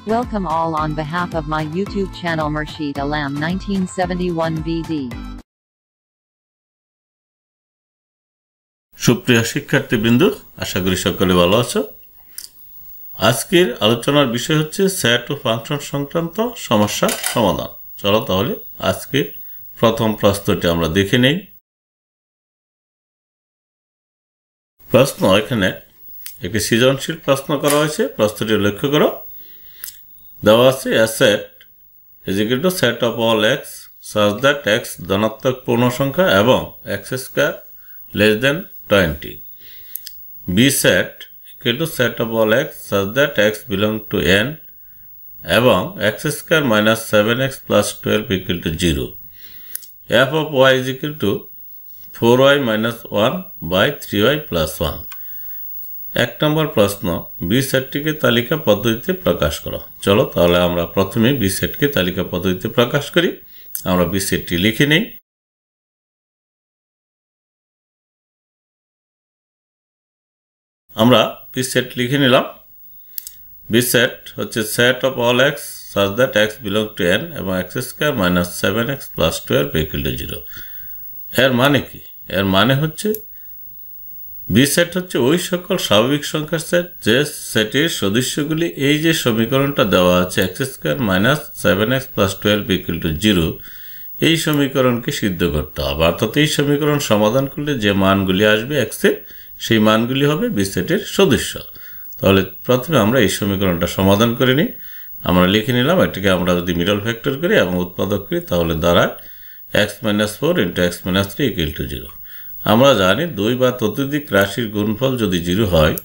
Welcome all on behalf of my YouTube channel Murshid Alam 1971 BD. সুপ্রিয় শিক্ষার্থীবৃন্দ, আশা করি সকলে ভালো আছো। আজকের আলোচনার বিষয় হচ্ছে সেট ও ফাংশন সংক্রান্ত সমস্যা সমাধান। চলো তাহলে আজকের প্রথম প্রশ্নটি আমরা দেখে নেই। প্রশ্ন এখানে একটি সৃজনশীল প্রশ্ন করা হয়েছে। প্রশ্নটি লক্ষ্য করো। দেওয়া আছে a set is equal to set of all x such that x ধনাত্মক পূর্ণ সংখ্যা এবং x square less than 20. B set equal to set of all x such that x belong to n এবং x square minus 7x plus 12 equal to 0. f of y is equal to 4y minus 1 by 3y plus 1. এক নম্বর প্রশ্ন, B সেটটিকে তালিকা পদ্ধতিতে প্রকাশ করো। চলো তাহলে আমরা প্রথমে বি সেটকে তালিকা পদ্ধতিতে প্রকাশ করি। আমরা বি সেটটি লিখে নেই। আমরা বি সেট লিখে নিলাম। বি সেট হচ্ছে set of all x such that x belong to n এবং x square minus 7x plus 12 equal to 0। এর মানে কি? এর মানে হচ্ছে বি সেট হচ্ছে ওই সকল স্বাভাবিক সংখ্যার সেট যে সেটের সদস্যগুলি এই যে সমীকরণটা দেওয়া আছে x square minus 7x plus 12 equal to 0, এই সমীকরণকে সিদ্ধ করতে হবে। অর্থাৎ এই সমীকরণ সমাধান করলে যে মানগুলি আসবে এক্সের, সেই মানগুলি হবে বি সেটের সদস্য। তাহলে প্রথমে আমরা এই সমীকরণটা সমাধান করে নিই। আমরা লিখে নিলাম। এটাকে আমরা যদি মিডল ফ্যাক্টর করি এবং উৎপাদক করি তাহলে দাঁড়ায় x - 4 × x - 3 ইকুয়াল টু 0। আমরা জানি দুই বা ততোধিক রাশির গুণফল যদি 0 হয়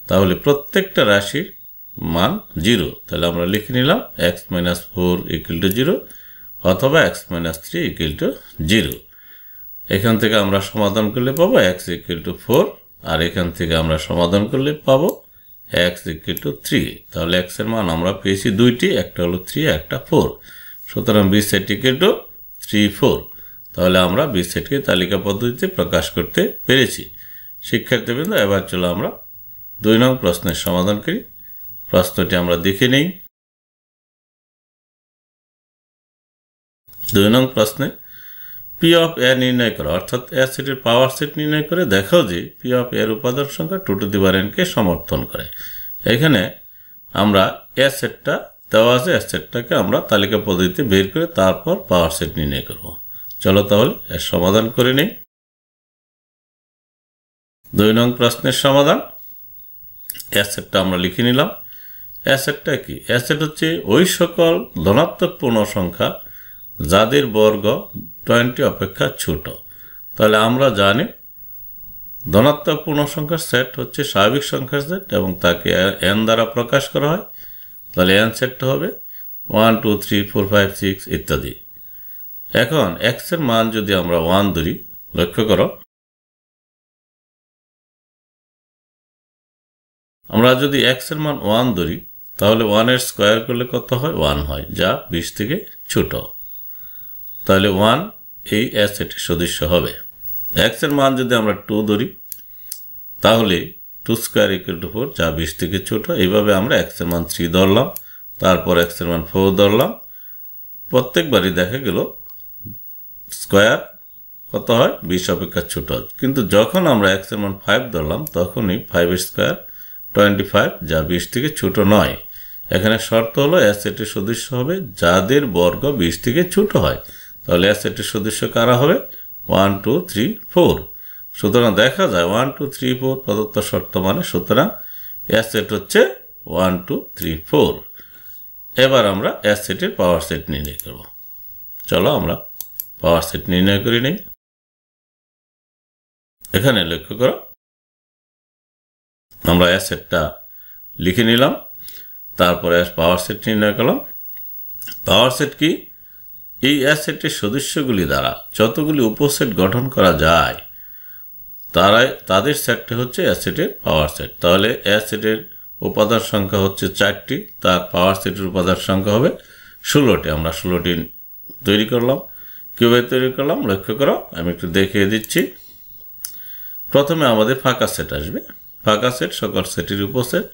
তাহলে প্রত্যেকটা রাশির মান 0। তাহলে আমরা লিখে নিলাম x - 4 ইকুয়াল টু 0 অথবা x - 3 ইকুয়াল টু 0। এখান থেকে আমরা সমাধান করলে পাবো x ইকুয়াল টু 4, আর এখান থেকে আমরা সমাধান করলে পাবো x ইকুয়াল টু 3। তাহলে x এর মান আমরা পেয়েছি দুইটি, একটা হলো 3, একটা 4। সুতরাং বি সেট ইকুয়াল টু 3, 4। তাহলে আমরা বি সেটকে তালিকা পদ্ধতিতে প্রকাশ করতে পেরেছি। শিক্ষার্থীবৃন্দ, এবার চলো আমরা 2 নং প্রশ্নের সমাধান করি। প্রশ্নটি আমরা দেখে নেই। 2 নং প্রশ্নে পি অফ এ নির্ণয় করো, অর্থাৎ এ সেটের পাওয়ার সেট নির্ণয় করে দেখাও যে পি অফ এর উপাদান সংখ্যা 2 টু দি পাওয়ার n কে সমর্থন করে। এখানে আমরা এ সেটটা দেওয়া আছে, এ সেটটাকে আমরা তালিকা পদ্ধতিতে বের করে তারপর পাওয়ার সেট নির্ণয় করব। চলো তাহলে এর সমাধান করে নেই। 2 নং প্রশ্নের সমাধান। এ সেটটা আমরা লিখে নিলাম। এ সেটটা কি? এ সেট হচ্ছে ওই সকল ধনাত্মক পূর্ণ সংখ্যা যাদের বর্গ 20 অপেক্ষা ছোট। তাহলে আমরা জানি ধনাত্মক পূর্ণ সংখ্যার সেট হচ্ছে স্বাভাবিক সংখ্যার সেট এবং তাকে n দ্বারা প্রকাশ করা হয়। তাহলে n সেটটা হবে 1 2 3 4 5 6 ইত্যাদি। এখন x এর মান যদি আমরা 1 ধরি, লক্ষ্য করো, আমরা যদি x এর মান 1 ধরি তাহলে 1 এর স্কয়ার করলে কত হয়? 1 হয়, যা 20 থেকে ছোট। তাহলে 1 এই এ সেটের সদস্য হবে। x এর মান যদি আমরা 2 ধরি তাহলে 2 স্কয়ার ইকুয়াল টু 4, যা 20 থেকে ছোট। এইভাবে আমরা x এর মান 3 ধরলাম, তারপর x এর মান 4 ধরলাম। প্রত্যেকবারই দেখা গেল স্কয়ার কত হয়? 20 অপেক্ষা ছোট। কিন্তু যখন আমরা x এর মান 5 ধরলাম তখনই 5 এর স্কয়ার 25, যা 20 থেকে ছোট নয়। এখানে শর্ত হলো এ সেটের সদস্য হবে যাদের বর্গ 20 থেকে ছোট হয়। তাহলে এ সেটের সদস্য কারা হবে? 1 2 3 4। সুতরাং দেখা যায় 1 2 3 4 প্রদত্ত শর্ত মানে, সুতরাং এ সেট হচ্ছে 1 2 3 4। এবার আমরা এ সেটের পাওয়ার সেট নির্ণয় করব। চলো আমরা পাওয়ার সেট নির্ণয় করে নেই। এখানে লক্ষ্য করো, আমরা এ সেটটা লিখে নিলাম, তারপরে পাওয়ার সেট নির্ণয় করলাম। পাওয়ার সেট কি? এই এ সেটের সদস্যগুলি দ্বারা যতগুলি উপসেট গঠন করা যায় তাদের সেটটা হচ্ছে এ সেটের পাওয়ার সেট। তাহলে এ সেটের উপাদান সংখ্যা হচ্ছে 4টি, তার পাওয়ার সেটের উপাদান সংখ্যা হবে 16টি। আমরা 16টি তৈরি করলাম। কিভাবে তৈরি করলাম লক্ষ্য করো, আমি একটু দেখিয়ে দিচ্ছি। প্রথমে আমাদের ফাঁকা সেট আসবে। ফাঁকা সেট সকল সেটের উপসেট।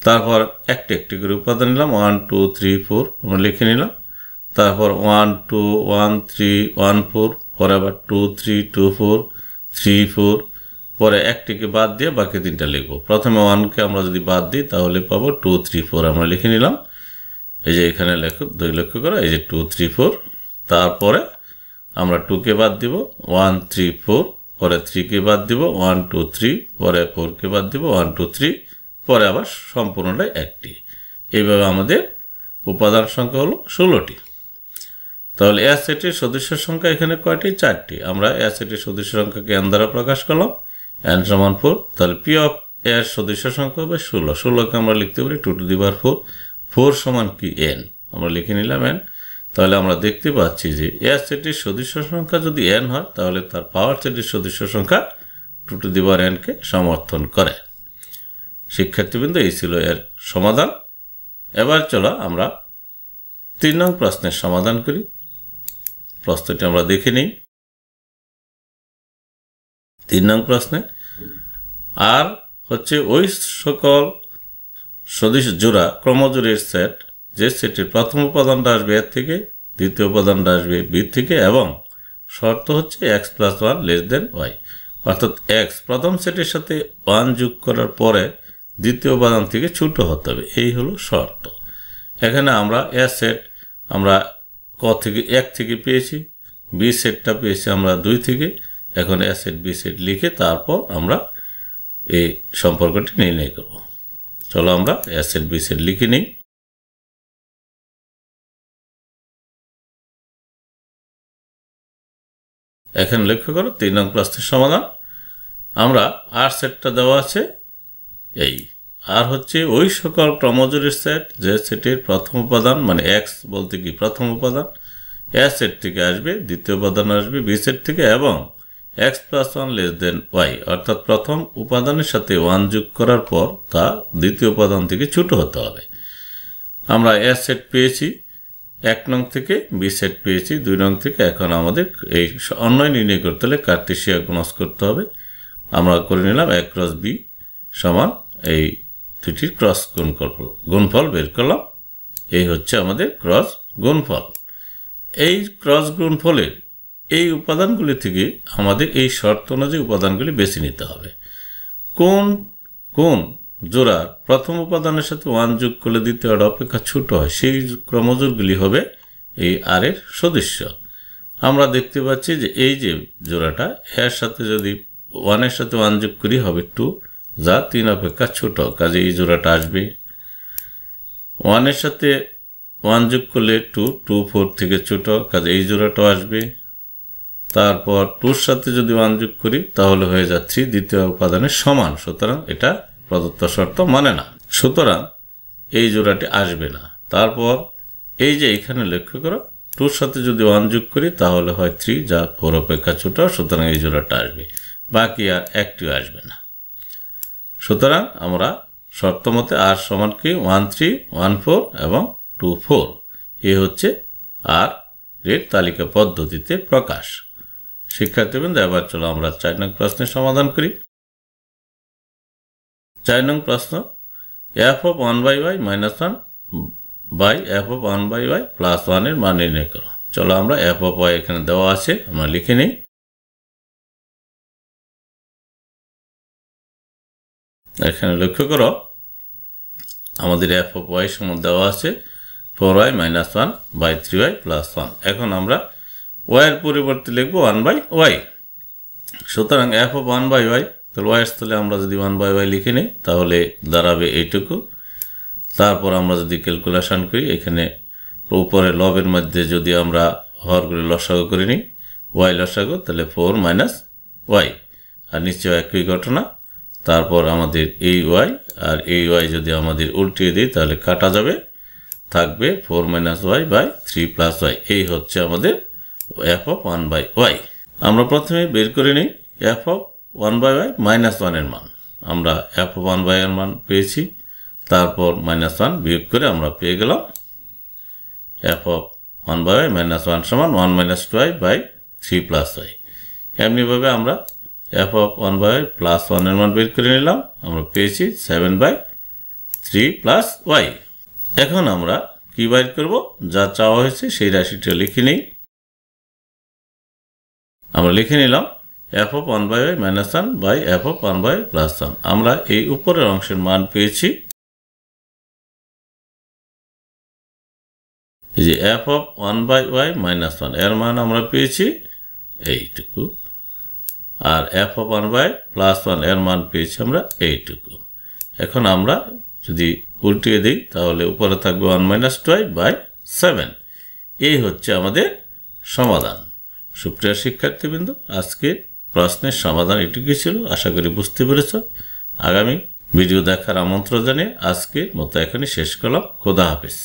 তারপর একটি একটি করে উপাদান নিলাম 1 2 3 4 আমরা লিখে নিলাম তারপর 1 2 1 3 1 4 পরে আবার 2 3 2 4 3 4 পরে একটিকে বাদ দিয়ে বাকি তিনটা লিখব প্রথমে 1 কে আমরা যদি বাদ দিই তাহলে পাবো 2 3 4 আমরা লিখে নিলাম এই যে এখানে লক্ষ্য করো এই যে 2 3 4 তারপরে আমরা 2 কে বাদ দিব 1 3 4 পরে 3 কে বাদ দিব 1 2 3 পরে 4 কে বাদ দিব 1 2 3 পরে আবার সম্পূর্ণটাই একটি এইভাবে আমাদের উপাদান সংখ্যা হলো 16টি তাহলে এ সেটের সদস্য সংখ্যা এখানে কয়টি 4টি আমরা এ সেটের সদস্য সংখ্যাকে n দ্বারা প্রকাশ করলাম n সমান 4 তাহলে p অফ a এর সদস্য সংখ্যা হবে 16 16 কে আমরা লিখতে পারি 2 টু দি পাওয়ার 4 4 সমান কি n আমরা লিখে নিলাম n তাহলে আমরা দেখতে পাচ্ছি যে এ সেটের সদস্য সংখ্যা যদি n হয় তাহলে তার পাওয়ার সেটের সদস্য সংখ্যা 2 টু দি পাওয়ার n কে সমর্থন করে শিক্ষার্থীবৃন্দ এই ছিল এর সমাধান এবার চলো আমরা 3 নং প্রশ্নের সমাধান করি প্রশ্নটি আমরা দেখে নিই 3 নং প্রশ্নে আর হচ্ছে ওই সকল সদস্য জোড়া ক্রমজোড়ের সেট যে সেটের প্রথম উপাদানটা আসবে এর থেকে দ্বিতীয় উপাদানটা আসবে বি থেকে এবং শর্ত হচ্ছে x + 1 লেস দেন y অর্থাৎ x প্রথম সেটের সাথে 1 যোগ করার পরে দ্বিতীয় উপাদান থেকে ছোট হতে হবে এই হলো শর্ত এখানে আমরা এ সেট আমরা ক থেকে 1 থেকে পেয়েছি বি সেটটা পেয়েছি আমরা 2 থেকে এখন এ সেট বি সেট লিখে তারপর আমরা এই সম্পর্কটি নির্ণয় করব চলো আমরা এ সেট বি সেট লিখে নিই এখানে লক্ষ্য করো 3 নং প্রশ্নের সমাধান আমরা আর সেটটা দেওয়া আছে এই আর হচ্ছে ওই সকল ক্রমজোড়ের সেট যে সেটের প্রথম উপাদান মানে x বলতে কি প্রথম উপাদান এ সেট থেকে আসবে দ্বিতীয় উপাদান আসবে বি সেট থেকে এবং x + 1 লেস দেন y অর্থাৎ প্রথম উপাদানের সাথে 1 যোগ করার পর তা দ্বিতীয় উপাদান থেকে ছোট হতে হবে আমরা এ সেট পেয়েছি 1 নং থেকে বি সেট পেয়েছি 2 নং থেকে এখন আমাদের এই অন্যয় নির্ণয় করতে হলে কার্টেসিয়ান গুণজ করতে হবে আমরা করে নিলাম a × b সমান এই দুটির ক্রস গুণফল বের করলাম এই হচ্ছে আমাদের ক্রস গুণফল এই ক্রস গুণফলের এই উপাদানগুলি থেকে আমাদের এই শর্ত অনুযায়ী উপাদানগুলি বেছে নিতে হবে কোন কোন জোড়ার প্রথম উপাদানের সাথে 1 যোগ করলে দ্বিতীয়টা অপেক্ষা ছোট হয় সেই ক্রমজোড়গুলি হবে এই আর এর সদস্য আমরা দেখতে পাচ্ছি যে এই যে জোড়াটা এর সাথে যদি 1 এর সাথে 1 যোগ করি হবে 2 যা 3 অপেক্ষা ছোট কাজে এই জোড়াটা আসবে 1 এর সাথে 1 যোগ করলে 2 2 4 থেকে ছোট কাজে এই জোড়াটাও আসবে তারপর 2 এর সাথে যদি 1 যোগ করি তাহলে হয়ে যাচ্ছে দ্বিতীয় উপাদানের সমান সুতরাং এটা প্রদত্ত শর্ত মানে না সুতরাং এই জোড়াটি আসবে না তারপর এই যে এখানে লক্ষ্য করো 2 এর সাথে যদি 1 যোগ করি তাহলে হয় 3 যা 4 অপেক্ষা ছোট সুতরাং এই জোড়াটা আসবে বাকি আর একটিও আসবে না সুতরাং আমরা শর্ত মতে আর সমান কি 1 3 1 4 এবং 2 4 এই হচ্ছে আর এর তালিকা পদ্ধতিতে প্রকাশ শিক্ষার্থীবৃন্দ এবার চলো আমরা 4 নং প্রশ্নের সমাধান করি 4 নং প্রশ্ন f of 1/y - 1 by f of 1/y + 1 এর মান নির্ণয় করো চলো আমরা f of y এখানে দেওয়া আছে আমরা লিখে নিই এখানে লক্ষ্য করো আমাদের f of y সমান দেওয়া আছে 4y - 1 by 3y + 1 এখন আমরা y এর পরিবর্তে লিখব 1/y সুতরাং f of 1/y তাহলে y এর স্থলে আমরা যদি 1/y লিখে নিই তাহলে দাঁড়াবে এইটুকু তারপর আমরা যদি ক্যালকুলেশন করি এখানে উপরে লবের মধ্যে যদি আমরা হরগুলো লসাগু করে নিই y লসাগু তাহলে 4 - y আর নিচে একই ঘটনা তারপর আমাদের এই y আর এই y যদি আমাদের উল্টিয়ে দিই তাহলে কাটা যাবে থাকবে 4 - y by 3 + y এই হচ্ছে আমাদের f of 1/y আমরা প্রথমে বের করে নিই f of 1/y - 1 এর মান আমরা f of 1/y এর মান পেয়েছি তারপর -1 বিয়োগ করে আমরা পেয়ে গেলাম f of 1/y - 1 সমান 1 - 2y by 3 + y এমনি ভাবে আমরা f of 1/y + 1 এর মান বের করে নিলাম আমরা পেয়েছি 7/3 3 প্লাস ওয়াই। এখন আমরা কি বাইর করব? যা চাওয়া হয়েছে সেই রাশিটা লিখে নেই। আমরা লিখে নিলাম f of 1 by y minus 1 by f of 1 by y plus 1। আমরা এই উপরের অংশের মান পেয়েছি, এই যে f of 1 by y minus 1 এর মান আমরা পেয়েছি এইটুকু, আর f of 1 by plus 1 এর মান পেয়েছি আমরা এইটুকু। এখন আমরা যদি উল্টিয়ে দিই তাহলে উপরে থাকবে 1 minus 2y by 7। এই হচ্ছে আমাদের সমাধান। সুপ্রিয় শিক্ষার্থীবৃন্দ, আজকে প্রশ্নের সমাধান এটুকুই ছিল। আশা করি বুঝতে পেরেছ। আগামী ভিডিও দেখার আমন্ত্রণ জানিয়ে আজকের মতো এখানে শেষ করলাম। খোদা হাফেজ।